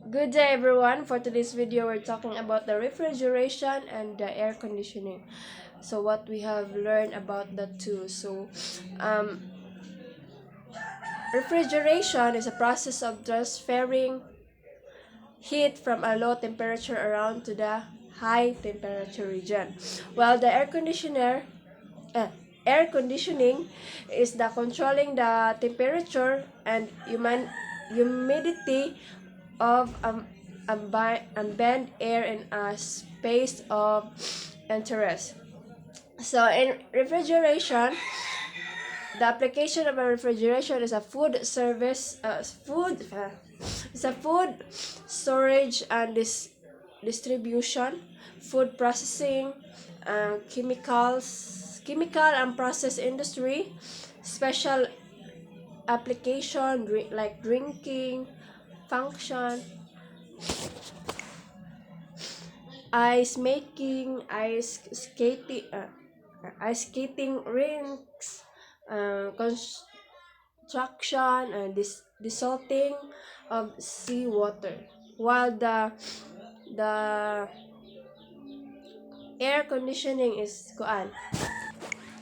Good day everyone. For today's video, we're talking about the refrigeration and the air conditioning. So what we have learned about the two. Refrigeration is a process of transferring heat from a low temperature around to the high temperature region. While the air conditioning is the controlling the temperature and humidity of ambient air in a space of interest. So in refrigeration, the application of a refrigeration is a food service, it's a food storage and distribution, food processing, chemical and process industry, special application like drinking, function, ice making, ice skating rinks, construction, and desalting of seawater. While the air conditioning is kuan.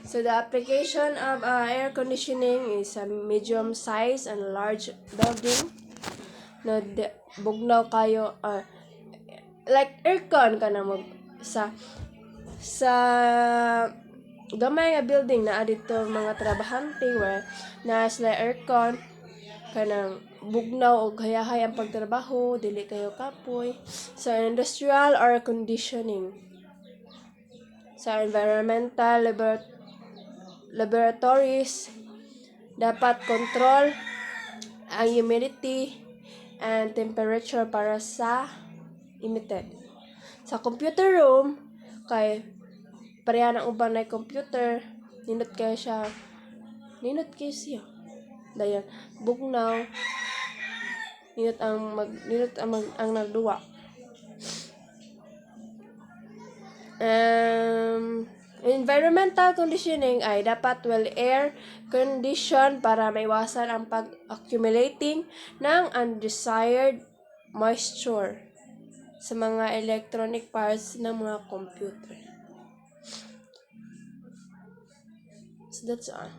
So the application of air conditioning is a medium size and large building. No, bugnaw kayo like aircon ka na mo sa gamay nga building na dito mga trabahante where na sila aircon kanang bugnaw o hayahay ang pagtrabaho, dili kayo kapoy. So industrial air conditioning sa environmental laboratories dapat control ang humidity and temperature para sa emitted. Sa computer room, kay pareha ng uban na computer, nindot kayo siya. Dayon, bugnaw, nindot ang nagduwa. Environmental conditioning ay dapat well air condition para maiwasan ang pag-accumulating ng undesired moisture sa mga electronic parts ng mga computer. So that's all.